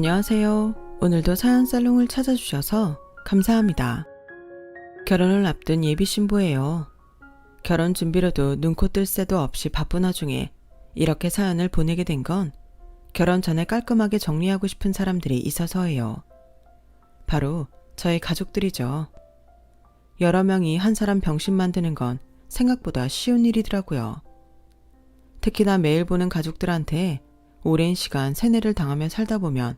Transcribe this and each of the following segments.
안녕하세요. 오늘도 사연살롱을 찾아주셔서 감사합니다. 결혼을 앞둔 예비 신부예요. 결혼 준비로도 눈코 뜰 새도 없이 바쁜 와중에 이렇게 사연을 보내게 된 건 결혼 전에 깔끔하게 정리하고 싶은 사람들이 있어서예요. 바로 저희 가족들이죠. 여러 명이 한 사람 병신 만드는 건 생각보다 쉬운 일이더라고요. 특히나 매일 보는 가족들한테 오랜 시간 세뇌를 당하며 살다 보면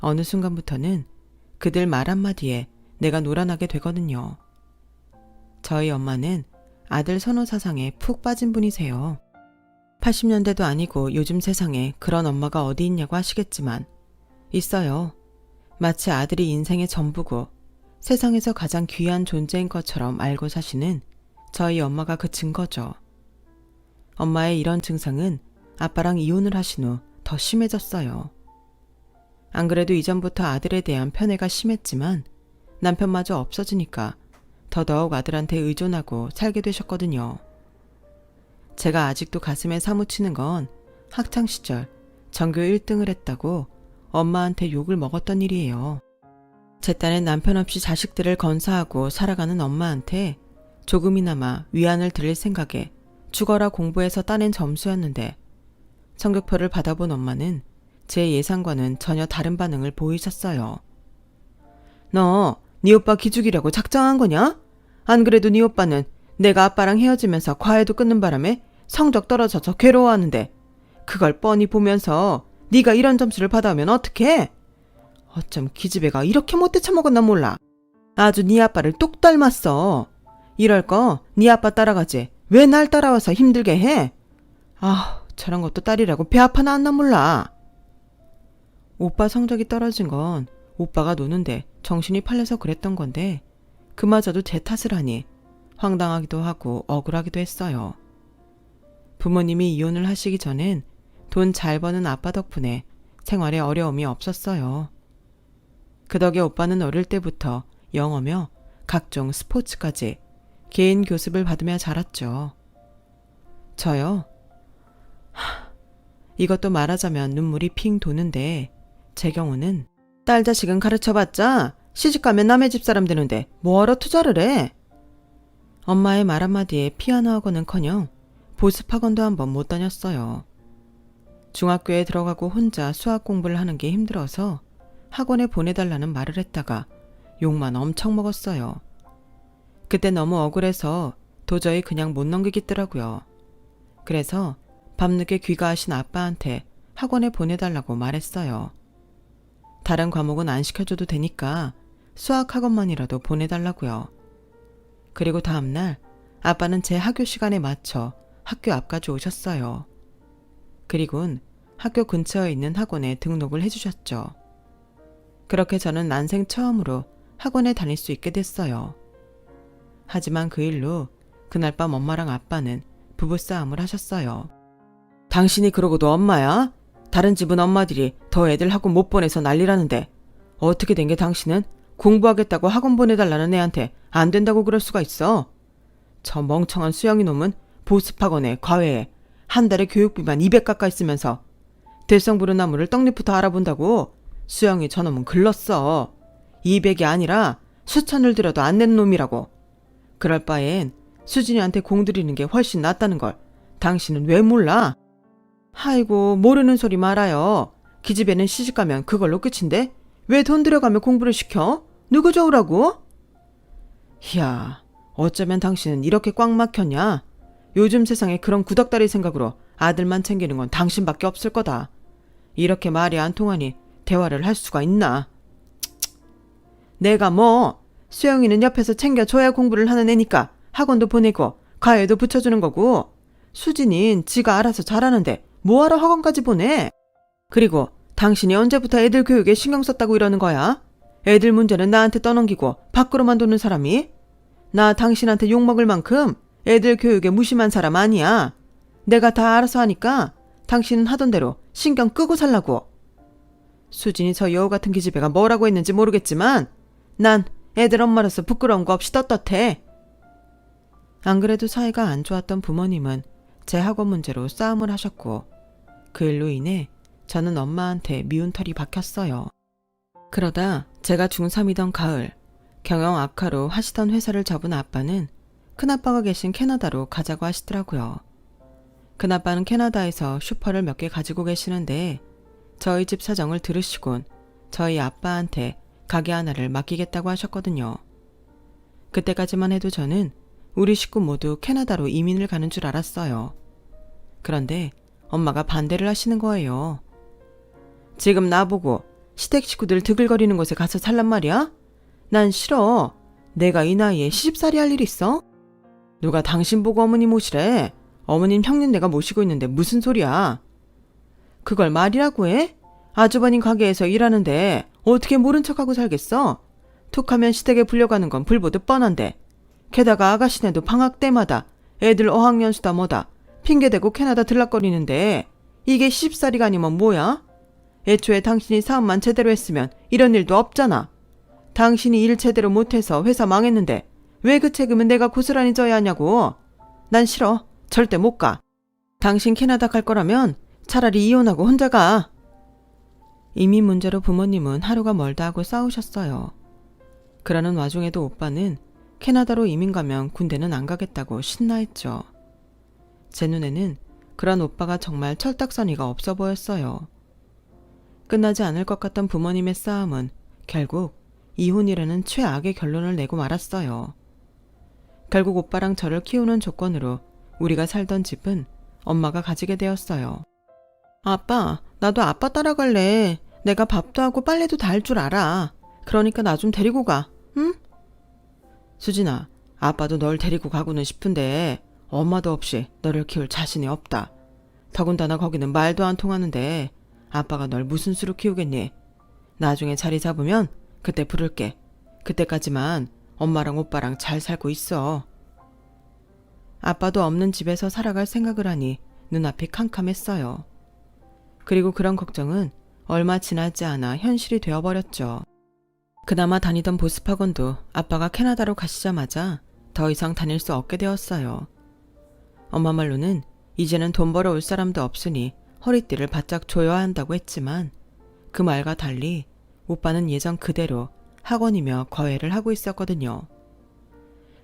어느 순간부터는 그들 말 한마디에 내가 놀아나게 되거든요. 저희 엄마는 아들 선호 사상에 푹 빠진 분이세요. 80년대도 아니고 요즘 세상에 그런 엄마가 어디 있냐고 하시겠지만 있어요. 마치 아들이 인생의 전부고 세상에서 가장 귀한 존재인 것처럼 알고 사시는 저희 엄마가 그 증거죠. 엄마의 이런 증상은 아빠랑 이혼을 하신 후 더 심해졌어요. 안 그래도 이전부터 아들에 대한 편애가 심했지만 남편마저 없어지니까 더더욱 아들한테 의존하고 살게 되셨거든요. 제가 아직도 가슴에 사무치는 건 학창시절 전교 1등을 했다고 엄마한테 욕을 먹었던 일이에요. 제 딴엔 남편 없이 자식들을 건사하고 살아가는 엄마한테 조금이나마 위안을 드릴 생각에 죽어라 공부해서 따낸 점수였는데 성적표를 받아본 엄마는 제 예상과는 전혀 다른 반응을 보이셨어요. 너, 네 오빠 기죽이려고 작정한 거냐? 안 그래도 네 오빠는 내가 아빠랑 헤어지면서 과외도 끊는 바람에 성적 떨어져서 괴로워하는데 그걸 뻔히 보면서 네가 이런 점수를 받아오면 어떡해? 어쩜 기집애가 이렇게 못돼 처먹었나 몰라. 아주 네 아빠를 똑 닮았어. 이럴 거 네 아빠 따라가지 왜 날 따라와서 힘들게 해? 저런 것도 딸이라고 배 아파 나왔나 몰라. 오빠 성적이 떨어진 건 오빠가 노는데 정신이 팔려서 그랬던 건데 그마저도 제 탓을 하니 황당하기도 하고 억울하기도 했어요. 부모님이 이혼을 하시기 전엔 돈 잘 버는 아빠 덕분에 생활에 어려움이 없었어요. 그 덕에 오빠는 어릴 때부터 영어며 각종 스포츠까지 개인 교습을 받으며 자랐죠. 저요? 이것도 말하자면 눈물이 핑 도는데 제 경우는 딸 자식은 가르쳐봤자 시집가면 남의 집 사람 되는데 뭐하러 투자를 해? 엄마의 말 한마디에 피아노 학원은커녕 보습학원도 한번 못 다녔어요. 중학교에 들어가고 혼자 수학 공부를 하는 게 힘들어서 학원에 보내달라는 말을 했다가 욕만 엄청 먹었어요. 그때 너무 억울해서 도저히 그냥 못 넘기겠더라고요. 그래서 밤늦게 귀가하신 아빠한테 학원에 보내달라고 말했어요. 다른 과목은 안 시켜줘도 되니까 수학학원만이라도 보내달라고요. 그리고 다음날 아빠는 제 학교 시간에 맞춰 학교 앞까지 오셨어요. 그리곤 학교 근처에 있는 학원에 등록을 해주셨죠. 그렇게 저는 난생 처음으로 학원에 다닐 수 있게 됐어요. 하지만 그 일로 그날 밤 엄마랑 아빠는 부부싸움을 하셨어요. 당신이 그러고도 엄마야? 다른 집은 엄마들이 더 애들 학원 못 보내서 난리라는데 어떻게 된 게 당신은 공부하겠다고 학원 보내달라는 애한테 안 된다고 그럴 수가 있어? 저 멍청한 수영이 놈은 보습학원에 과외에 한 달에 교육비만 200 가까이 쓰면서 들성부르나무를 떡잎부터 알아본다고 수영이 저놈은 글렀어. 200이 아니라 수천을 들여도 안 내는 놈이라고. 그럴 바엔 수진이한테 공들이는 게 훨씬 낫다는 걸 당신은 왜 몰라? 아이고 모르는 소리 말아요. 기집애는 시집가면 그걸로 끝인데 왜 돈 들여가며 공부를 시켜? 누구 좋으라고? 이야 어쩌면 당신은 이렇게 꽉 막혔냐? 요즘 세상에 그런 구닥다리 생각으로 아들만 챙기는 건 당신밖에 없을 거다. 이렇게 말이 안 통하니 대화를 할 수가 있나? 내가 뭐 수영이는 옆에서 챙겨줘야 공부를 하는 애니까 학원도 보내고 과외도 붙여주는 거고 수진인 지가 알아서 잘하는데 뭐하러 학원까지 보내? 그리고 당신이 언제부터 애들 교육에 신경 썼다고 이러는 거야? 애들 문제는 나한테 떠넘기고 밖으로만 도는 사람이? 나 당신한테 욕먹을 만큼 애들 교육에 무심한 사람 아니야. 내가 다 알아서 하니까 당신은 하던 대로 신경 끄고 살라고. 수진이 저 여우 같은 기집애가 뭐라고 했는지 모르겠지만 난 애들 엄마로서 부끄러운 거 없이 떳떳해. 안 그래도 사이가 안 좋았던 부모님은 제 학원 문제로 싸움을 하셨고 그 일로 인해 저는 엄마한테 미운 털이 박혔어요. 그러다 제가 중3이던 가을, 경영 악화로 하시던 회사를 접은 아빠는 큰아빠가 계신 캐나다로 가자고 하시더라고요. 큰아빠는 캐나다에서 슈퍼를 몇 개 가지고 계시는데 저희 집 사정을 들으시곤 저희 아빠한테 가게 하나를 맡기겠다고 하셨거든요. 그때까지만 해도 저는 우리 식구 모두 캐나다로 이민을 가는 줄 알았어요. 그런데 엄마가 반대를 하시는 거예요. 지금 나보고 시댁 식구들 드글거리는 곳에 가서 살란 말이야? 난 싫어. 내가 이 나이에 시집살이 할 일 있어? 누가 당신 보고 어머니 모시래? 어머님 형님 내가 모시고 있는데 무슨 소리야? 그걸 말이라고 해? 아주버님 가게에서 일하는데 어떻게 모른 척하고 살겠어? 툭하면 시댁에 불려가는 건 불보듯 뻔한데. 게다가 아가씨네도 방학 때마다 애들 어학연수다 뭐다 핑계대고 캐나다 들락거리는데 이게 시집살이가 아니면 뭐야? 애초에 당신이 사업만 제대로 했으면 이런 일도 없잖아. 당신이 일 제대로 못해서 회사 망했는데 왜 그 책임은 내가 고스란히 져야 하냐고. 난 싫어. 절대 못 가. 당신 캐나다 갈 거라면 차라리 이혼하고 혼자 가. 이민 문제로 부모님은 하루가 멀다 하고 싸우셨어요. 그러는 와중에도 오빠는 캐나다로 이민 가면 군대는 안 가겠다고 신나했죠. 제 눈에는 그런 오빠가 정말 철딱서니가 없어 보였어요. 끝나지 않을 것 같던 부모님의 싸움은 결국 이혼이라는 최악의 결론을 내고 말았어요. 결국 오빠랑 저를 키우는 조건으로 우리가 살던 집은 엄마가 가지게 되었어요. 아빠, 나도 아빠 따라갈래. 내가 밥도 하고 빨래도 다 할 줄 알아. 그러니까 나 좀 데리고 가, 응? 수진아, 아빠도 널 데리고 가고는 싶은데 엄마도 없이 너를 키울 자신이 없다. 더군다나 거기는 말도 안 통하는데 아빠가 널 무슨 수로 키우겠니? 나중에 자리 잡으면 그때 부를게. 그때까지만 엄마랑 오빠랑 잘 살고 있어. 아빠도 없는 집에서 살아갈 생각을 하니 눈앞이 캄캄했어요. 그리고 그런 걱정은 얼마 지나지 않아 현실이 되어버렸죠. 그나마 다니던 보습학원도 아빠가 캐나다로 가시자마자 더 이상 다닐 수 없게 되었어요. 엄마 말로는 이제는 돈 벌어올 사람도 없으니 허리띠를 바짝 조여야 한다고 했지만 그 말과 달리 오빠는 예전 그대로 학원이며 거회를 하고 있었거든요.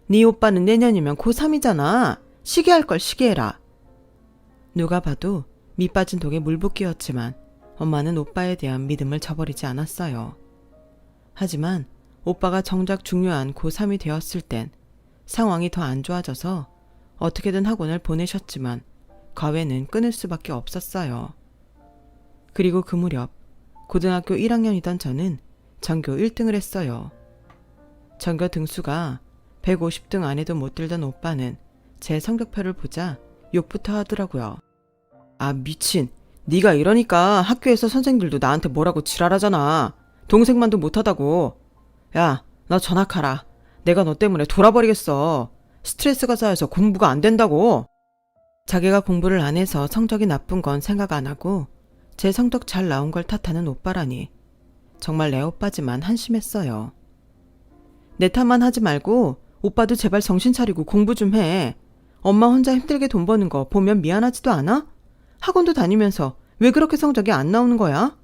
네 오빠는 내년이면 고3이잖아. 시기할 걸 시기해라. 누가 봐도 밑빠진 독에 물 붓기였지만 엄마는 오빠에 대한 믿음을 저버리지 않았어요. 하지만 오빠가 정작 중요한 고3이 되었을 땐 상황이 더 안 좋아져서 어떻게든 학원을 보내셨지만 과외는 끊을 수밖에 없었어요. 그리고 그 무렵 고등학교 1학년이던 저는 전교 1등을 했어요. 전교 등수가 150등 안에도 못 들던 오빠는 제 성적표를 보자 욕부터 하더라고요. 아 미친, 네가 이러니까 학교에서 선생님들도 나한테 뭐라고 지랄하잖아. 동생만도 못하다고. 야, 너 전학하라. 내가 너 때문에 돌아버리겠어. 스트레스가 쌓여서 공부가 안 된다고. 자기가 공부를 안 해서 성적이 나쁜 건 생각 안 하고 제 성적 잘 나온 걸 탓하는 오빠라니 정말 내 오빠지만 한심했어요. 내 탓만 하지 말고 오빠도 제발 정신 차리고 공부 좀 해. 엄마 혼자 힘들게 돈 버는 거 보면 미안하지도 않아? 학원도 다니면서 왜 그렇게 성적이 안 나오는 거야?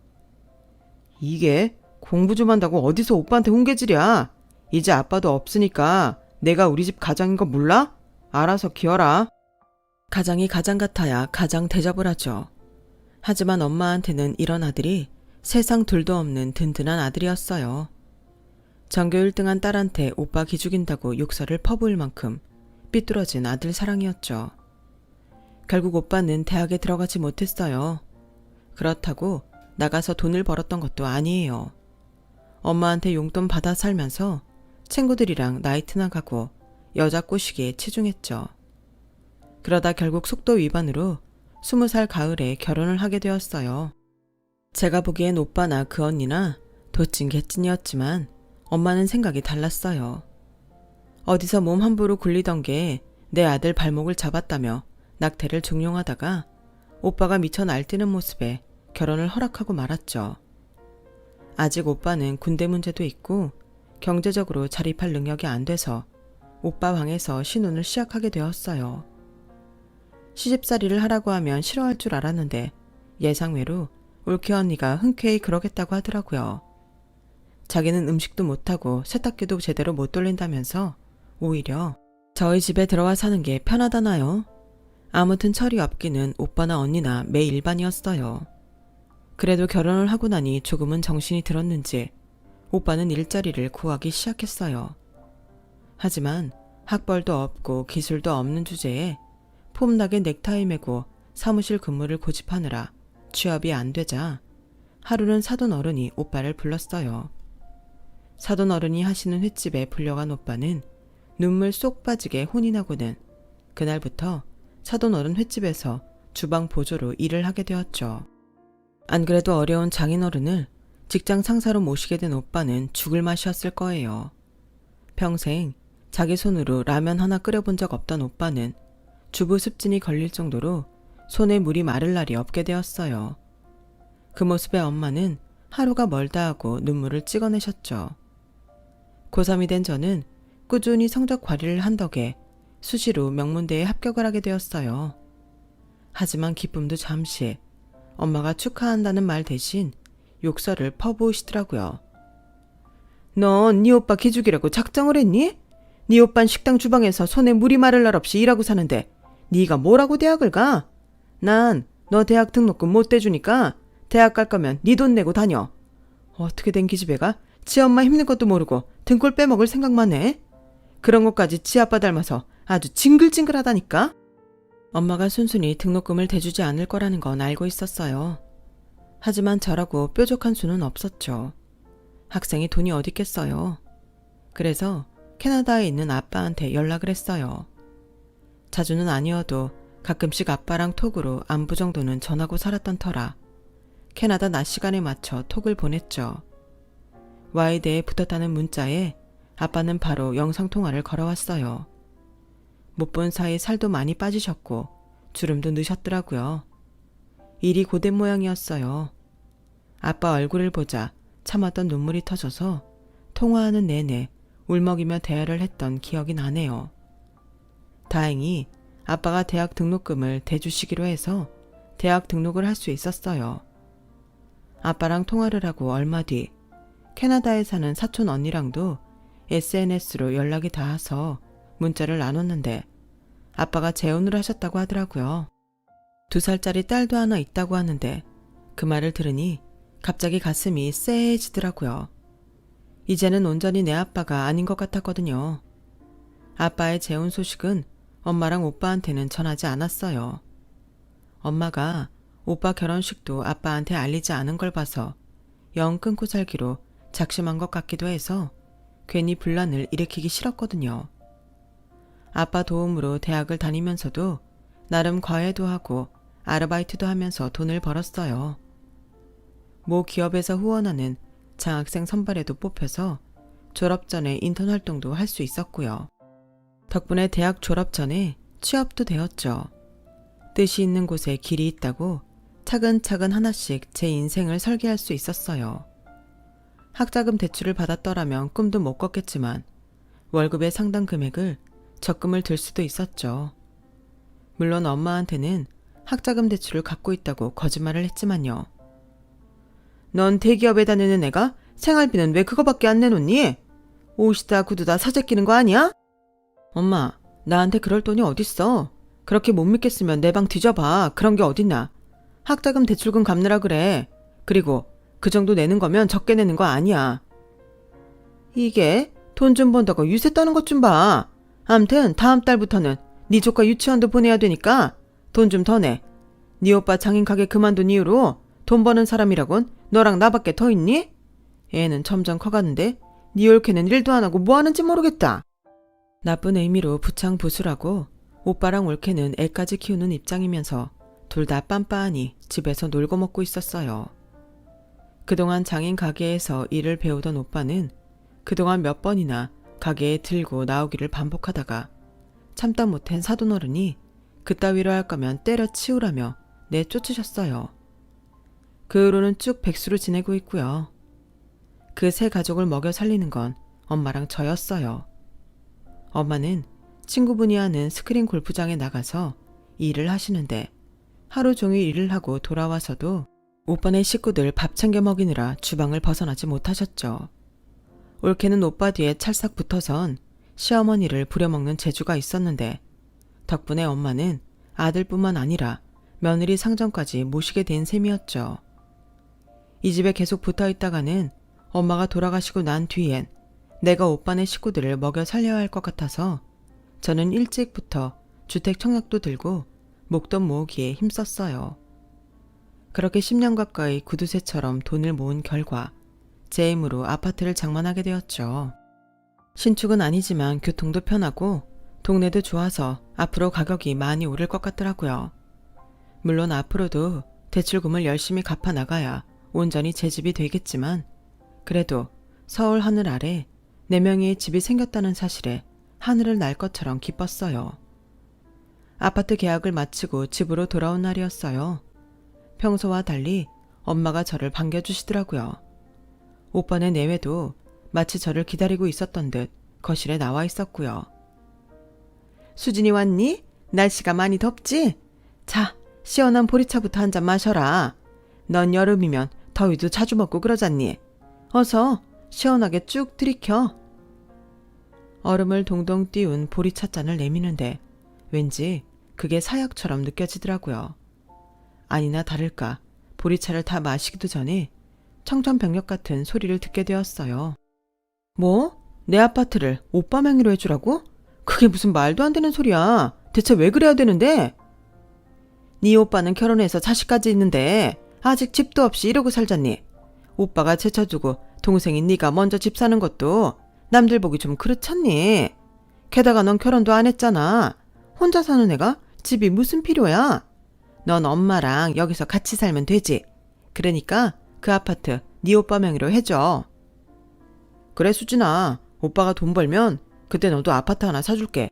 이게 공부 좀 한다고 어디서 오빠한테 훈계질이야. 이제 아빠도 없으니까 내가 우리 집 가장인 거 몰라? 알아서 키워라. 가장이 가장 같아야 가장 대접을 하죠. 하지만 엄마한테는 이런 아들이 세상 둘도 없는 든든한 아들이었어요. 전교 1등한 딸한테 오빠 기죽인다고 욕설을 퍼부을 만큼 삐뚤어진 아들 사랑이었죠. 결국 오빠는 대학에 들어가지 못했어요. 그렇다고 나가서 돈을 벌었던 것도 아니에요. 엄마한테 용돈 받아 살면서 친구들이랑 나이트나 가고 여자 꼬시기에 치중했죠. 그러다 결국 속도 위반으로 20살 가을에 결혼을 하게 되었어요. 제가 보기엔 오빠나 그 언니나 도찐 개찐이었지만 엄마는 생각이 달랐어요. 어디서 몸 함부로 굴리던 게 내 아들 발목을 잡았다며 낙태를 종용하다가 오빠가 미쳐 날뛰는 모습에 결혼을 허락하고 말았죠. 아직 오빠는 군대 문제도 있고 경제적으로 자립할 능력이 안 돼서 오빠 방에서 신혼을 시작하게 되었어요. 시집살이를 하라고 하면 싫어할 줄 알았는데 예상외로 올케 언니가 흔쾌히 그러겠다고 하더라고요. 자기는 음식도 못하고 세탁기도 제대로 못 돌린다면서 오히려 저희 집에 들어와 사는 게 편하다나요? 아무튼 철이 없기는 오빠나 언니나 매 일반이었어요. 그래도 결혼을 하고 나니 조금은 정신이 들었는지 오빠는 일자리를 구하기 시작했어요. 하지만 학벌도 없고 기술도 없는 주제에 폼나게 넥타이 매고 사무실 근무를 고집하느라 취업이 안 되자 하루는 사돈 어른이 오빠를 불렀어요. 사돈 어른이 하시는 횟집에 불려간 오빠는 눈물 쏙 빠지게 혼이 나고는 그날부터 사돈 어른 횟집에서 주방 보조로 일을 하게 되었죠. 안 그래도 어려운 장인어른을 직장 상사로 모시게 된 오빠는 죽을 맛이었을 거예요. 평생 자기 손으로 라면 하나 끓여본 적 없던 오빠는 주부 습진이 걸릴 정도로 손에 물이 마를 날이 없게 되었어요. 그 모습에 엄마는 하루가 멀다 하고 눈물을 찍어내셨죠. 고3이 된 저는 꾸준히 성적 발휘를 한 덕에 수시로 명문대에 합격을 하게 되었어요. 하지만 기쁨도 잠시 엄마가 축하한다는 말 대신 욕설을 퍼부으시더라고요. 넌 네 오빠 기죽이라고 작정을 했니? 네 오빤 식당 주방에서 손에 물이 마를 날 없이 일하고 사는데 네가 뭐라고 대학을 가? 난 너 대학 등록금 못 대주니까 대학 갈 거면 네 돈 내고 다녀. 어떻게 된 기집애가 지 엄마 힘든 것도 모르고 등골 빼먹을 생각만 해? 그런 것까지 지 아빠 닮아서 아주 징글징글하다니까? 엄마가 순순히 등록금을 대주지 않을 거라는 건 알고 있었어요. 하지만 저라고 뾰족한 수는 없었죠. 학생이 돈이 어디 있겠어요. 그래서 캐나다에 있는 아빠한테 연락을 했어요. 자주는 아니어도 가끔씩 아빠랑 톡으로 안부 정도는 전하고 살았던 터라 캐나다 낮 시간에 맞춰 톡을 보냈죠. Y대에 붙었다는 문자에 아빠는 바로 영상통화를 걸어왔어요. 못 본 사이 살도 많이 빠지셨고 주름도 넣으셨더라고요. 일이 고된 모양이었어요. 아빠 얼굴을 보자 참았던 눈물이 터져서 통화하는 내내 울먹이며 대화를 했던 기억이 나네요. 다행히 아빠가 대학 등록금을 대주시기로 해서 대학 등록을 할 수 있었어요. 아빠랑 통화를 하고 얼마 뒤 캐나다에 사는 사촌 언니랑도 SNS로 연락이 닿아서 문자를 나눴는데 아빠가 재혼을 하셨다고 하더라고요. 2살짜리 딸도 하나 있다고 하는데 그 말을 들으니 갑자기 가슴이 쎄해지더라고요. 이제는 온전히 내 아빠가 아닌 것 같았거든요. 아빠의 재혼 소식은 엄마랑 오빠한테는 전하지 않았어요. 엄마가 오빠 결혼식도 아빠한테 알리지 않은 걸 봐서 영 끊고 살기로 작심한 것 같기도 해서 괜히 분란을 일으키기 싫었거든요. 아빠 도움으로 대학을 다니면서도 나름 과외도 하고 아르바이트도 하면서 돈을 벌었어요. 모 기업에서 후원하는 장학생 선발에도 뽑혀서 졸업 전에 인턴 활동도 할 수 있었고요. 덕분에 대학 졸업 전에 취업도 되었죠. 뜻이 있는 곳에 길이 있다고 차근차근 하나씩 제 인생을 설계할 수 있었어요. 학자금 대출을 받았더라면 꿈도 못 꿨겠지만 월급의 상당 금액을 적금을 들 수도 있었죠. 물론 엄마한테는 학자금 대출을 갖고 있다고 거짓말을 했지만요. 넌 대기업에 다니는 애가 생활비는 왜 그거밖에 안 내놓니? 옷이다 구두다 사재 끼는 거 아니야? 엄마, 나한테 그럴 돈이 어딨어. 그렇게 못 믿겠으면 내 방 뒤져봐. 그런 게 어딨나. 학자금 대출금 갚느라 그래. 그리고 그 정도 내는 거면 적게 내는 거 아니야. 이게 돈 좀 번다고 유세 떠는 것 좀 봐. 암튼 다음 달부터는 네 조카 유치원도 보내야 되니까 돈 좀 더 내. 네 오빠 장인 가게 그만둔 이후로 돈 버는 사람이라곤 너랑 나밖에 더 있니? 애는 점점 커가는데 네 올케는 일도 안 하고 뭐 하는지 모르겠다. 나쁜 의미로 부창부수라고 오빠랑 올케는 애까지 키우는 입장이면서 둘 다 빤빤히 집에서 놀고 먹고 있었어요. 그동안 장인 가게에서 일을 배우던 오빠는 그동안 몇 번이나 가게에 들고 나오기를 반복하다가 참다 못한 사돈어른이 그따위로 할 거면 때려치우라며 내쫓으셨어요. 그 후로는 쭉 백수로 지내고 있고요. 그 세 가족을 먹여 살리는 건 엄마랑 저였어요. 엄마는 친구분이 하는 스크린 골프장에 나가서 일을 하시는데 하루 종일 일을 하고 돌아와서도 오빠네 식구들 밥 챙겨 먹이느라 주방을 벗어나지 못하셨죠. 올케는 오빠 뒤에 찰싹 붙어선 시어머니를 부려먹는 재주가 있었는데 덕분에 엄마는 아들뿐만 아니라 며느리 상정까지 모시게 된 셈이었죠. 이 집에 계속 붙어있다가는 엄마가 돌아가시고 난 뒤엔 내가 오빠네 식구들을 먹여 살려야 할 것 같아서 저는 일찍부터 주택 청약도 들고 목돈 모으기에 힘썼어요. 그렇게 10년 가까이 구두쇠처럼 돈을 모은 결과 제 힘으로 아파트를 장만하게 되었죠. 신축은 아니지만 교통도 편하고 동네도 좋아서 앞으로 가격이 많이 오를 것 같더라고요. 물론 앞으로도 대출금을 열심히 갚아 나가야 온전히 제 집이 되겠지만 그래도 서울 하늘 아래 4명의 집이 생겼다는 사실에 하늘을 날 것처럼 기뻤어요. 아파트 계약을 마치고 집으로 돌아온 날이었어요. 평소와 달리 엄마가 저를 반겨주시더라고요. 오빠네 내외도 마치 저를 기다리고 있었던 듯 거실에 나와 있었고요. 수진이 왔니? 날씨가 많이 덥지? 자, 시원한 보리차부터 한 잔 마셔라. 넌 여름이면 더위도 자주 먹고 그러잖니. 어서 시원하게 쭉 들이켜. 얼음을 동동 띄운 보리찻잔을 내미는데 왠지 그게 사약처럼 느껴지더라고요. 아니나 다를까 보리차를 다 마시기도 전에 청천벽력 같은 소리를 듣게 되었어요. 뭐? 내 아파트를 오빠 명의로 해주라고? 그게 무슨 말도 안 되는 소리야. 대체 왜 그래야 되는데? 네 오빠는 결혼해서 자식까지 있는데 아직 집도 없이 이러고 살잖니. 오빠가 제쳐두고 동생인 네가 먼저 집 사는 것도 남들 보기 좀 그렇잖니. 게다가 넌 결혼도 안 했잖아. 혼자 사는 애가 집이 무슨 필요야? 넌 엄마랑 여기서 같이 살면 되지. 그러니까 그 아파트 네 오빠 명의로 해줘. 그래 수진아, 오빠가 돈 벌면 그때 너도 아파트 하나 사줄게.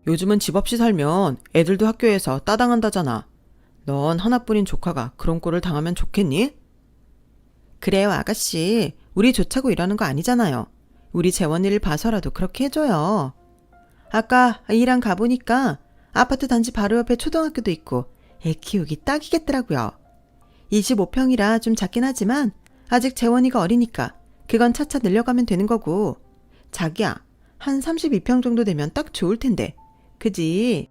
요즘은 집 없이 살면 애들도 학교에서 따당한다잖아. 넌 하나뿐인 조카가 그런 꼴을 당하면 좋겠니? 그래요 아가씨, 우리 좋자고 일하는 거 아니잖아요. 우리 재원이를 봐서라도 그렇게 해줘요. 아까 일한 가보니까 아파트 단지 바로 옆에 초등학교도 있고 애 키우기 딱이겠더라고요. 25평이라 좀 작긴 하지만 아직 재원이가 어리니까 그건 차차 늘려가면 되는 거고. 자기야, 한 32평 정도 되면 딱 좋을 텐데. 그지?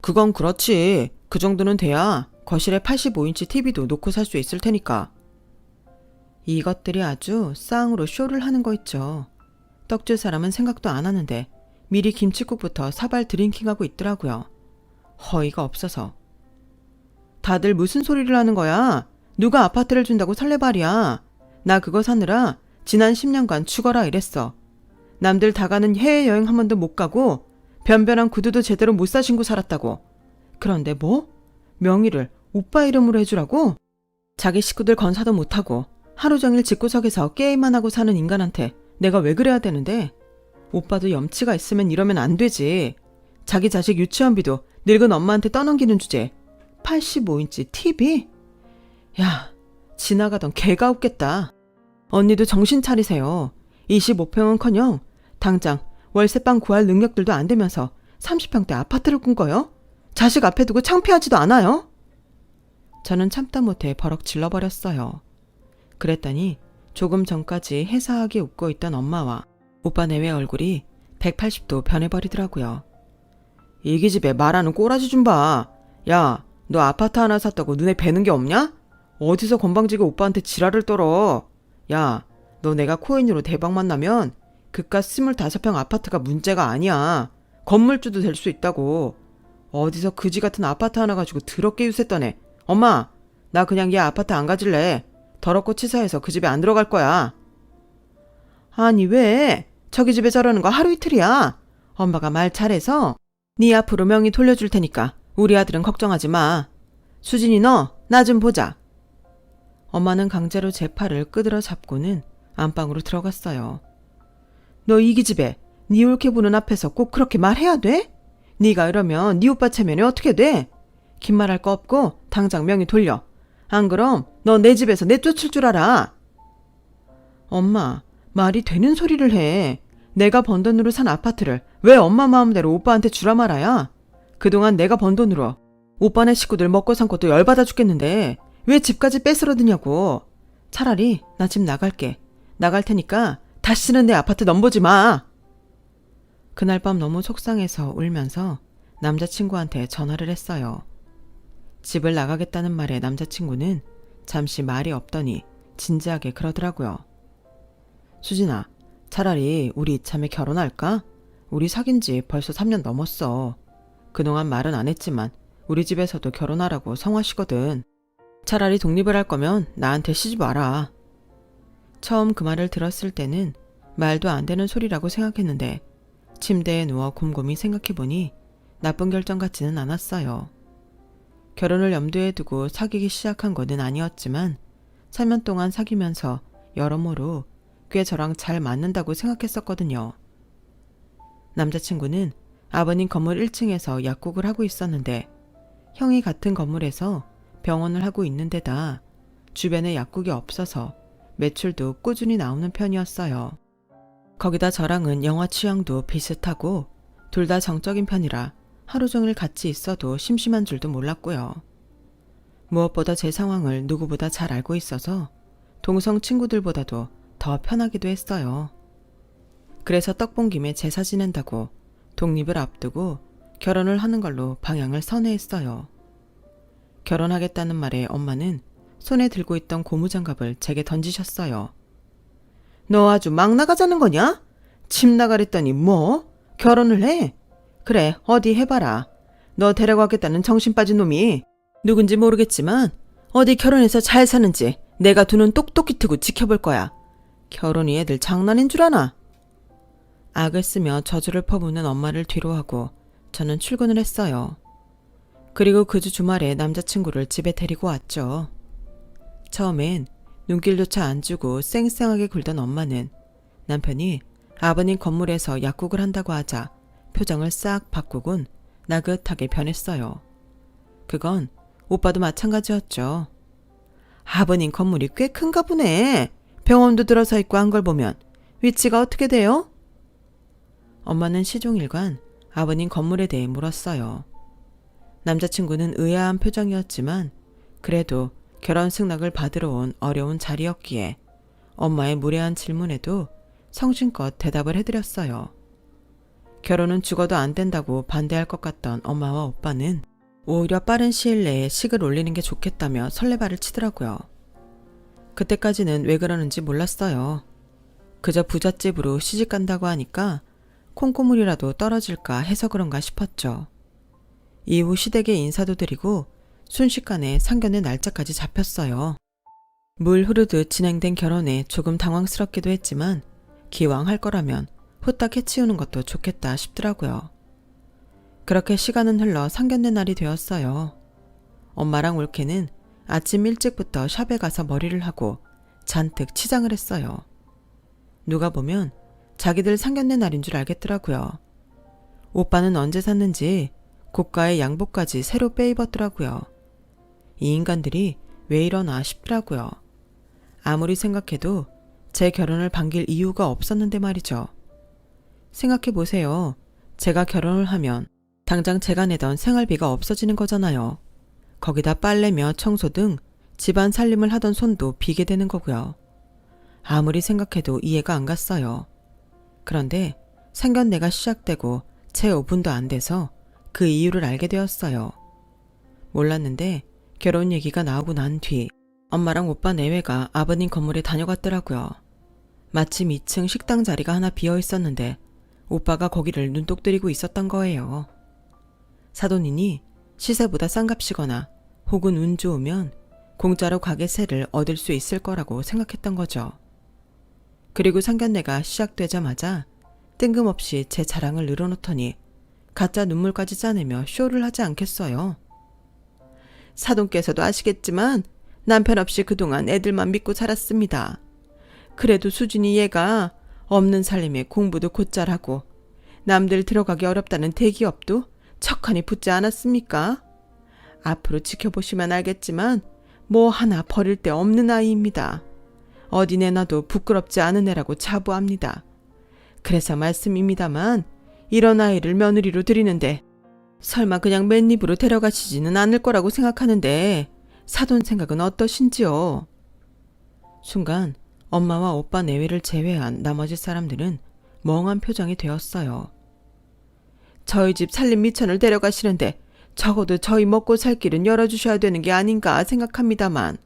그건 그렇지. 그 정도는 돼야 거실에 85인치 TV도 놓고 살 수 있을 테니까. 이것들이 아주 쌍으로 쇼를 하는 거 있죠. 떡줄 사람은 생각도 안 하는데 미리 김칫국부터 사발 드링킹하고 있더라고요. 허위가 없어서. 다들 무슨 소리를 하는 거야? 누가 아파트를 준다고 설레발이야. 나 그거 사느라 지난 10년간 죽어라 이랬어. 남들 다 가는 해외여행 한 번도 못 가고 변변한 구두도 제대로 못 사 신고 살았다고. 그런데 뭐? 명의를 오빠 이름으로 해주라고? 자기 식구들 건사도 못하고 하루 종일 집구석에서 게임만 하고 사는 인간한테 내가 왜 그래야 되는데? 오빠도 염치가 있으면 이러면 안 되지. 자기 자식 유치원비도 늙은 엄마한테 떠넘기는 주제. 85인치 TV? 야, 지나가던 개가 웃겠다. 언니도 정신 차리세요. 25평은커녕 당장 월세방 구할 능력들도 안 되면서 30평대 아파트를 꿈꿔요? 자식 앞에 두고 창피하지도 않아요? 저는 참다 못해 버럭 질러버렸어요. 그랬더니 조금 전까지 해사하게 웃고 있던 엄마와 오빠 내외 얼굴이 180도 변해버리더라고요. 이기집애 말하는 꼬라지 좀 봐. 야, 너 아파트 하나 샀다고 눈에 뵈는 게 없냐? 어디서 건방지게 오빠한테 지랄을 떨어. 야, 너 내가 코인으로 대박만 나면 그깟 25평 아파트가 문제가 아니야. 건물주도 될 수 있다고. 어디서 그지 같은 아파트 하나 가지고 더럽게 유세했던 애. 엄마, 나 그냥 얘 아파트 안 가질래. 더럽고 치사해서 그 집에 안 들어갈 거야. 아니 왜? 저기 집에 저러는 거 하루 이틀이야. 엄마가 말 잘해서 네 앞으로 명의 돌려줄 테니까 우리 아들은 걱정하지 마. 수진이 너 나 좀 보자. 엄마는 강제로 제 팔을 끄드러 잡고는 안방으로 들어갔어요. 너 이기집애 네 옳게 보는 앞에서 꼭 그렇게 말해야 돼? 네가 이러면 네 오빠 체면이 어떻게 돼? 긴 말할 거 없고 당장 명의 돌려. 안 그럼 너 내 집에서 내쫓을 줄 알아. 엄마, 말이 되는 소리를 해. 내가 번 돈으로 산 아파트를 왜 엄마 마음대로 오빠한테 주라 말아야? 그동안 내가 번 돈으로 오빠네 식구들 먹고 산 것도 열받아 죽겠는데 왜 집까지 뺏으러 드냐고. 차라리 나 집 나갈게. 나갈 테니까 다시는 내 아파트 넘보지 마. 그날 밤 너무 속상해서 울면서 남자친구한테 전화를 했어요. 집을 나가겠다는 말에 남자친구는 잠시 말이 없더니 진지하게 그러더라고요. 수진아, 차라리 우리 이참에 결혼할까? 우리 사귄 지 벌써 3년 넘었어. 그동안 말은 안 했지만 우리 집에서도 결혼하라고 성화시거든. 차라리 독립을 할 거면 나한테 시집 와라. 처음 그 말을 들었을 때는 말도 안 되는 소리라고 생각했는데 침대에 누워 곰곰이 생각해보니 나쁜 결정 같지는 않았어요. 결혼을 염두에 두고 사귀기 시작한 거는 아니었지만 3년 동안 사귀면서 여러모로 꽤 저랑 잘 맞는다고 생각했었거든요. 남자친구는 아버님 건물 1층에서 약국을 하고 있었는데 형이 같은 건물에서 병원을 하고 있는 데다 주변에 약국이 없어서 매출도 꾸준히 나오는 편이었어요. 거기다 저랑은 영화 취향도 비슷하고 둘 다 정적인 편이라 하루 종일 같이 있어도 심심한 줄도 몰랐고요. 무엇보다 제 상황을 누구보다 잘 알고 있어서 동성 친구들보다도 더 편하기도 했어요. 그래서 떡 본 김에 제사 지낸다고 독립을 앞두고 결혼을 하는 걸로 방향을 선회했어요. 결혼하겠다는 말에 엄마는 손에 들고 있던 고무장갑을 제게 던지셨어요. 너 아주 막 나가자는 거냐? 집 나가랬더니 뭐? 결혼을 해? 그래, 어디 해봐라. 너 데려가겠다는 정신 빠진 놈이 누군지 모르겠지만 어디 결혼해서 잘 사는지 내가 두 눈 똑똑히 트고 지켜볼 거야. 결혼이 애들 장난인 줄 아나? 악을 쓰며 저주를 퍼부는 엄마를 뒤로하고 저는 출근을 했어요. 그리고 그 주 주말에 남자친구를 집에 데리고 왔죠. 처음엔 눈길조차 안 주고 쌩쌩하게 굴던 엄마는 남편이 아버님 건물에서 약국을 한다고 하자 표정을 싹 바꾸곤 나긋하게 변했어요. 그건 오빠도 마찬가지였죠. 아버님 건물이 꽤 큰가 보네. 병원도 들어서 있고 한 걸 보면 위치가 어떻게 돼요? 엄마는 시종일관 아버님 건물에 대해 물었어요. 남자친구는 의아한 표정이었지만 그래도 결혼 승낙을 받으러 온 어려운 자리였기에 엄마의 무례한 질문에도 성심껏 대답을 해드렸어요. 결혼은 죽어도 안 된다고 반대할 것 같던 엄마와 오빠는 오히려 빠른 시일 내에 식을 올리는 게 좋겠다며 설레발을 치더라고요. 그때까지는 왜 그러는지 몰랐어요. 그저 부잣집으로 시집 간다고 하니까 콩고물이라도 떨어질까 해서 그런가 싶었죠. 이후 시댁에 인사도 드리고 순식간에 상견례 날짜까지 잡혔어요. 물 흐르듯 진행된 결혼에 조금 당황스럽기도 했지만 기왕 할 거라면 후딱 해치우는 것도 좋겠다 싶더라고요. 그렇게 시간은 흘러 상견례 날이 되었어요. 엄마랑 올케는 아침 일찍부터 샵에 가서 머리를 하고 잔뜩 치장을 했어요. 누가 보면 자기들 상견례 날인 줄 알겠더라고요. 오빠는 언제 샀는지 고가의 양복까지 새로 빼입었더라고요. 이 인간들이 왜 이러나 싶더라고요. 아무리 생각해도 제 결혼을 반길 이유가 없었는데 말이죠. 생각해보세요. 제가 결혼을 하면 당장 제가 내던 생활비가 없어지는 거잖아요. 거기다 빨래며 청소 등 집안 살림을 하던 손도 비게 되는 거고요. 아무리 생각해도 이해가 안 갔어요. 그런데 상견례가 시작되고 채 5분도 안 돼서 그 이유를 알게 되었어요. 몰랐는데 결혼 얘기가 나오고 난 뒤 엄마랑 오빠 내외가 아버님 건물에 다녀갔더라고요. 마침 2층 식당 자리가 하나 비어 있었는데 오빠가 거기를 눈독 들이고 있었던 거예요. 사돈이니 시세보다 싼 값이거나 혹은 운 좋으면 공짜로 가게 세를 얻을 수 있을 거라고 생각했던 거죠. 그리고 상견례가 시작되자마자 뜬금없이 제 자랑을 늘어놓더니 가짜 눈물까지 짜내며 쇼를 하지 않겠어요. 사돈께서도 아시겠지만 남편 없이 그동안 애들만 믿고 살았습니다. 그래도 수진이 얘가 없는 살림에 공부도 곧잘 하고 남들 들어가기 어렵다는 대기업도 척하니 붙지 않았습니까? 앞으로 지켜보시면 알겠지만 뭐 하나 버릴 데 없는 아이입니다. 어디 내놔도 부끄럽지 않은 애라고 자부합니다. 그래서 말씀입니다만 이런 아이를 며느리로 드리는데 설마 그냥 맨입으로 데려가시지는 않을 거라고 생각하는데 사돈 생각은 어떠신지요? 순간 엄마와 오빠 내외를 제외한 나머지 사람들은 멍한 표정이 되었어요. 저희 집 살림 미천을 데려가시는데 적어도 저희 먹고 살 길은 열어주셔야 되는 게 아닌가 생각합니다만,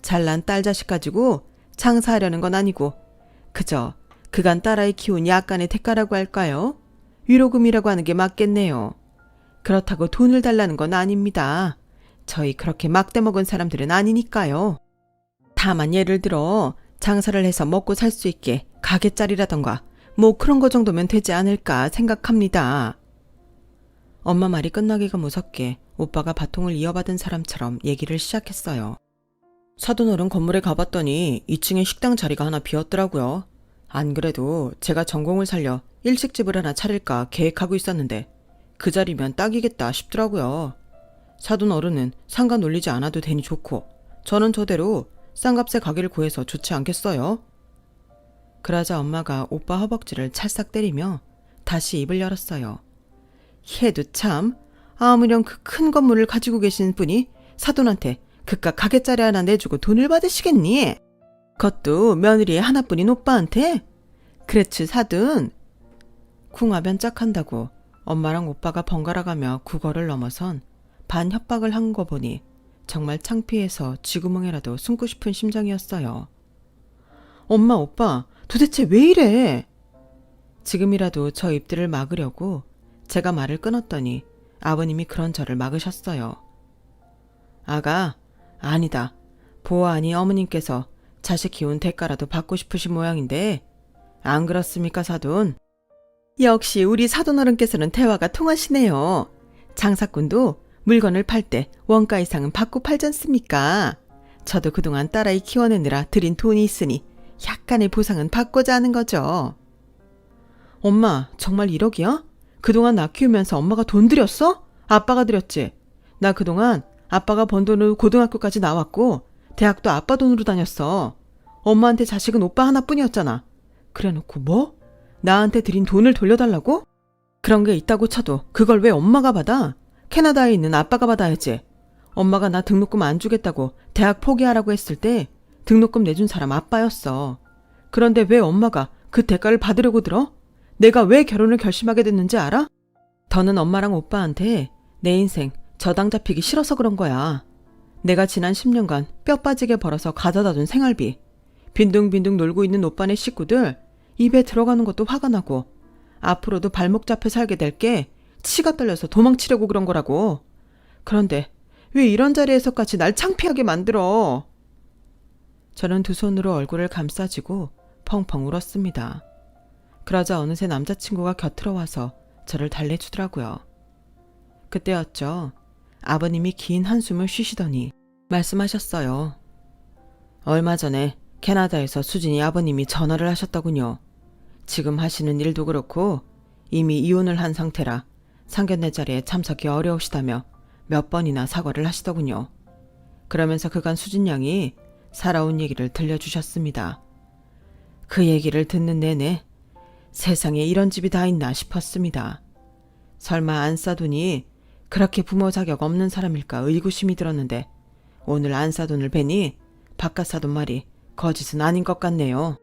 잘난 딸 자식 가지고 장사하려는 건 아니고 그저 그간 딸아이 키운 약간의 대가라고 할까요? 위로금이라고 하는 게 맞겠네요. 그렇다고 돈을 달라는 건 아닙니다. 저희 그렇게 막대 먹은 사람들은 아니니까요. 다만 예를 들어 장사를 해서 먹고 살 수 있게 가게짜리라던가 뭐 그런 거 정도면 되지 않을까 생각합니다. 엄마 말이 끝나기가 무섭게 오빠가 바통을 이어받은 사람처럼 얘기를 시작했어요. 사돈어른 건물에 가봤더니 2층에 식당 자리가 하나 비었더라고요. 안 그래도 제가 전공을 살려 일식집을 하나 차릴까 계획하고 있었는데 그 자리면 딱이겠다 싶더라고요. 사돈어른은 상가 놀리지 않아도 되니 좋고 저는 저대로 싼 값에 가게를 구해서 좋지 않겠어요? 그러자 엄마가 오빠 허벅지를 찰싹 때리며 다시 입을 열었어요. 해도 참, 아무렴 그 큰 건물을 가지고 계신 분이 사돈한테 그깟 가게짜리 하나 내주고 돈을 받으시겠니? 그것도 며느리의 하나뿐인 오빠한테? 그렇지 사돈. 쿵하면 짝한다고 엄마랑 오빠가 번갈아가며 국어를 넘어선 반협박을 한 거 보니 정말 창피해서 쥐구멍에라도 숨고 싶은 심정이었어요. 엄마 오빠 도대체 왜 이래? 지금이라도 저 입들을 막으려고 제가 말을 끊었더니 아버님이 그런 저를 막으셨어요. 아가, 아니다. 보아하니 어머님께서 자식 키운 대가라도 받고 싶으신 모양인데 안 그렇습니까 사돈? 역시 우리 사돈어른께서는 대화가 통하시네요. 장사꾼도 물건을 팔 때 원가 이상은 받고 팔지 않습니까? 저도 그동안 딸아이 키워내느라 들인 돈이 있으니 약간의 보상은 받고자 하는 거죠. 엄마 정말 1억이야? 그동안 나 키우면서 엄마가 돈 들였어? 아빠가 들였지. 나 그동안 아빠가 번 돈으로 고등학교까지 나왔고 대학도 아빠 돈으로 다녔어. 엄마한테 자식은 오빠 하나뿐이었잖아. 그래놓고 뭐? 나한테 들인 돈을 돌려달라고? 그런 게 있다고 쳐도 그걸 왜 엄마가 받아? 캐나다에 있는 아빠가 받아야지. 엄마가 나 등록금 안 주겠다고 대학 포기하라고 했을 때 등록금 내준 사람 아빠였어. 그런데 왜 엄마가 그 대가를 받으려고 들어? 내가 왜 결혼을 결심하게 됐는지 알아? 더는 엄마랑 오빠한테 내 인생 저당 잡히기 싫어서 그런 거야. 내가 지난 10년간 뼈 빠지게 벌어서 가져다 준 생활비, 빈둥빈둥 놀고 있는 오빠네 식구들 입에 들어가는 것도 화가 나고 앞으로도 발목 잡혀 살게 될 게 치가 떨려서 도망치려고 그런 거라고. 그런데 왜 이런 자리에서까지 날 창피하게 만들어? 저는 두 손으로 얼굴을 감싸쥐고 펑펑 울었습니다. 그러자 어느새 남자친구가 곁으로 와서 저를 달래주더라고요. 그때였죠. 아버님이 긴 한숨을 쉬시더니 말씀하셨어요. 얼마 전에 캐나다에서 수진이 아버님이 전화를 하셨더군요. 지금 하시는 일도 그렇고 이미 이혼을 한 상태라 상견례 자리에 참석이 어려우시다며 몇 번이나 사과를 하시더군요. 그러면서 그간 수진 양이 살아온 얘기를 들려주셨습니다. 그 얘기를 듣는 내내 세상에 이런 집이 다 있나 싶었습니다. 설마 안사돈이 그렇게 부모 자격 없는 사람일까 의구심이 들었는데 오늘 안사돈을 뵈니 바깥사돈 말이 거짓은 아닌 것 같네요.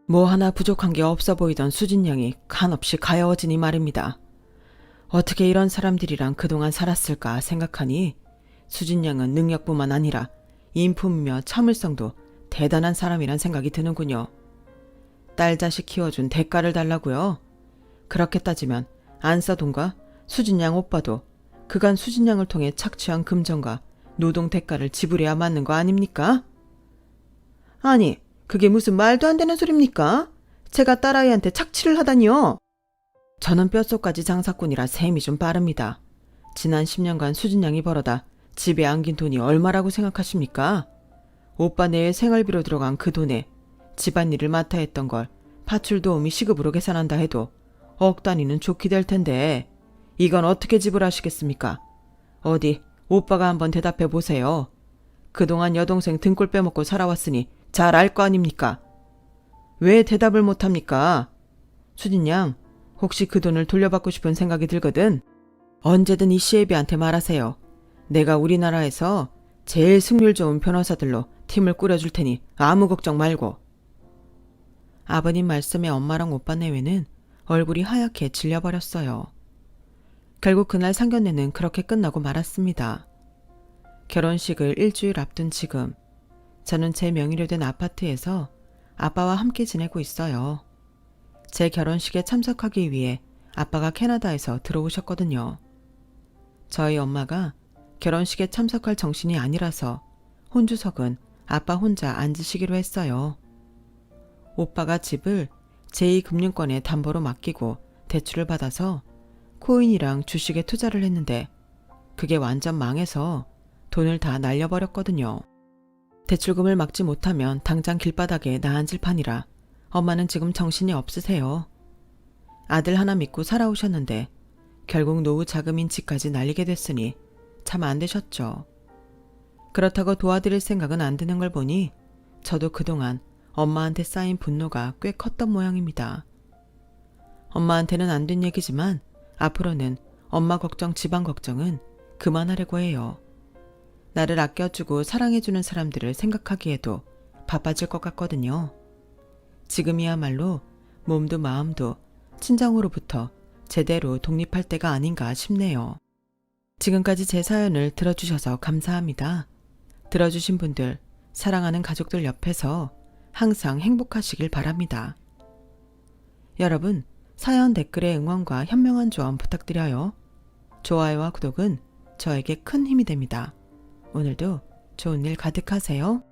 뭐 하나 부족한 게 없어 보이던 수진 양이 한없이 가여워지니 말입니다. 어떻게 이런 사람들이랑 그동안 살았을까 생각하니 수진 양은 능력뿐만 아니라 인품이며 참을성도 대단한 사람이란 생각이 드는군요. 딸 자식 키워준 대가를 달라고요? 그렇게 따지면 안사돈과 수진 양 오빠도 그간 수진 양을 통해 착취한 금전과 노동 대가를 지불해야 맞는 거 아닙니까? 아니, 그게 무슨 말도 안 되는 소립니까? 제가 딸아이한테 착취를 하다니요. 저는 뼛속까지 장사꾼이라 셈이 좀 빠릅니다. 지난 10년간 수진 양이 벌어다 집에 안긴 돈이 얼마라고 생각하십니까? 오빠 내외 생활비로 들어간 그 돈에 집안일을 맡아 했던 걸 파출 도우미 시급으로 계산한다 해도 억 단위는 좋게 될 텐데 이건 어떻게 지불하시겠습니까? 어디 오빠가 한번 대답해 보세요. 그동안 여동생 등골 빼먹고 살아왔으니 잘 알 거 아닙니까? 왜 대답을 못합니까? 수진 양, 혹시 그 돈을 돌려받고 싶은 생각이 들거든? 언제든 이 시애비한테 말하세요. 내가 우리나라에서 제일 승률 좋은 변호사들로 팀을 꾸려줄 테니 아무 걱정 말고. 아버님 말씀에 엄마랑 오빠 내외는 얼굴이 하얗게 질려버렸어요. 결국 그날 상견례는 그렇게 끝나고 말았습니다. 결혼식을 일주일 앞둔 지금 저는 제 명의로 된 아파트에서 아빠와 함께 지내고 있어요. 제 결혼식에 참석하기 위해 아빠가 캐나다에서 들어오셨거든요. 저희 엄마가 결혼식에 참석할 정신이 아니라서 혼주석은 아빠 혼자 앉으시기로 했어요. 오빠가 집을 제2금융권에 담보로 맡기고 대출을 받아서 코인이랑 주식에 투자를 했는데 그게 완전 망해서 돈을 다 날려버렸거든요. 대출금을 막지 못하면 당장 길바닥에 나앉을 판이라 엄마는 지금 정신이 없으세요. 아들 하나 믿고 살아오셨는데 결국 노후 자금인 집까지 날리게 됐으니 참 안 되셨죠. 그렇다고 도와드릴 생각은 안 드는 걸 보니 저도 그동안 엄마한테 쌓인 분노가 꽤 컸던 모양입니다. 엄마한테는 안 된 얘기지만 앞으로는 엄마 걱정, 집안 걱정은 그만하려고 해요. 나를 아껴주고 사랑해주는 사람들을 생각하기에도 바빠질 것 같거든요. 지금이야말로 몸도 마음도 친정으로부터 제대로 독립할 때가 아닌가 싶네요. 지금까지 제 사연을 들어주셔서 감사합니다. 들어주신 분들, 사랑하는 가족들 옆에서 항상 행복하시길 바랍니다. 여러분, 사연 댓글에 응원과 현명한 조언 부탁드려요. 좋아요와 구독은 저에게 큰 힘이 됩니다. 오늘도 좋은 일 가득하세요.